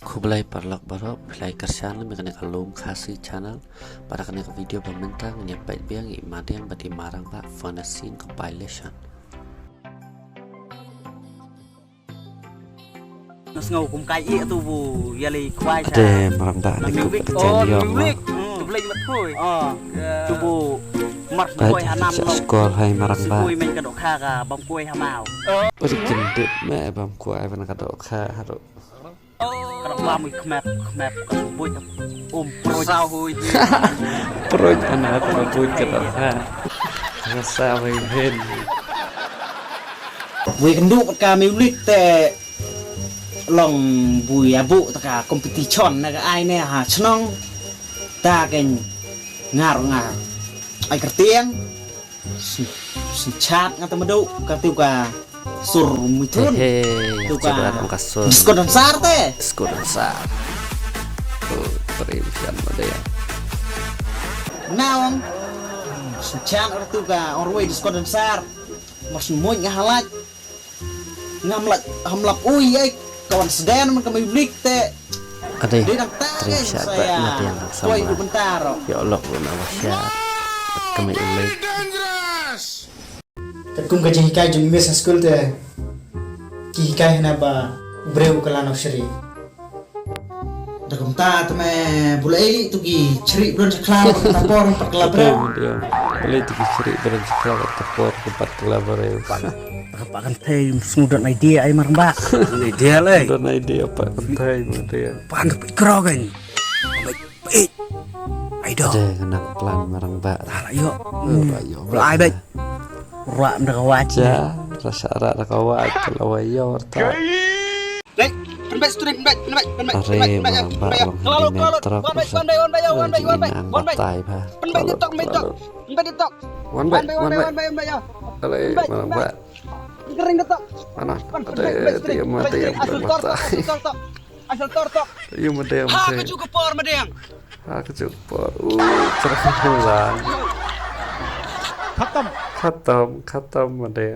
Kublai parlak barok play channel mekane kalum khasi channel para kane video pembentang nyepet biang imade yang bati marang ba phonacine compilation. Nas ngau kum kai i tu bu yali kwai cha. Ade marang ba ni ku channel Blay mat thôi. Tu bu mar koi hanam lo. Skor hai marang ba. Koi men ka dok kha ka bam koi hamao. Berikin dek me bam kuai ban ka dok kha haro. Kadang lama kemap buat pro sao hui Perut anak perut ka dok kha. Rasa wei hen. Vui kenduk ka music te long vui abu ta ka competition na ka ai ne ha chnong ta ken ngar ai kertiang si chat ngata madu ka tiu ka sur mitun Tu ka kasur. skor dan sar te Skor sa. Perilisan made ya. naon si chat or tiu ka orwe skor dan sar mas moy ngahalat ngamlat hamlap ui ai kawan sedan man ka music te Ade. dia nang ta Terima kasih mati yang sama. Koi bentar Ya Allah guna wasyat. Kami ulai. Kum ka hikai jung mes school te ki hikai na ba breu kala no shri dakum ta teme bulai tu ki ceri belum seklar ta por per kelabra Boleh dikisri berjika tepor kepat kelabare. Pakan teh semudah idea ai mar mbak. Idea le. Dan ide apa pentai made ya. Pan pikro kan. Baik. Aido. Ada kena plan marang ba. Ayo. Ayo. Ai baik. Ra ndak waji. Ja, rasa ara kawa kalau ayo ta. dek penbaik student penbaik Are marang ba long metro. One baik. penbaik ditok One baik. Ale marang ba. kering ditok Mana? Ada dia mati yang bermata. asal tortok Iya mati yang ha mati. keju ke por medeng Aku cepat. Cerah pulang. खत्म मदे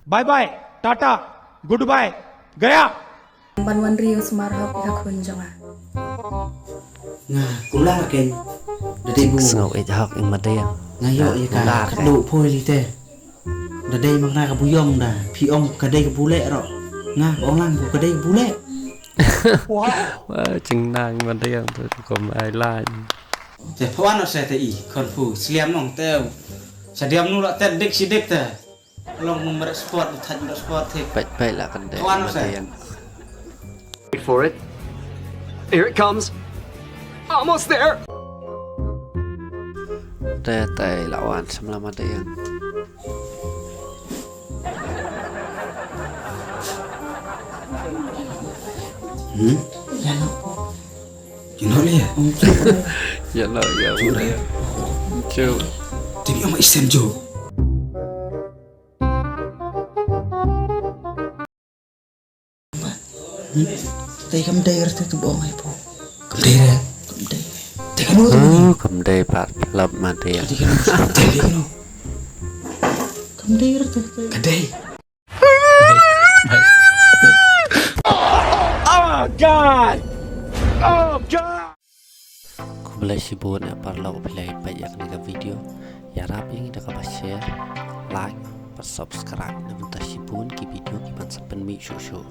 bye bye tata goodbye गया Banwan Rio Sumarhap pihak Hunjonga. nah kula ken dadi bu ngau ejak ing made yang ngayo ya ka kadu phoi li te dadai makna ka buyong da phi ong ka dai ka bule ro nga ong lang ka dai bule wah jengnang made yang tu kom ai lain te phawan no se te i kon fu sliam nong teu sadiam nu la te dik sidik te long nomor sport thaj nomor sport te baik lah kan deh Kawan, made yang Wait for it. Here it comes. Almost there. tai lawan semla made yang ya no you know le ya lah ya udah cu tapi om isen jo tay kam dai arte tu bong ai po kam dai re kam dai te kan nu cầm đây pat lap made yang te kan nu kam dai arte ka dai Kublai sibun ya parlo play banyak nih video ya rapi dah kabar share like subscribe na bentar sibun ki video ki ban saben mi show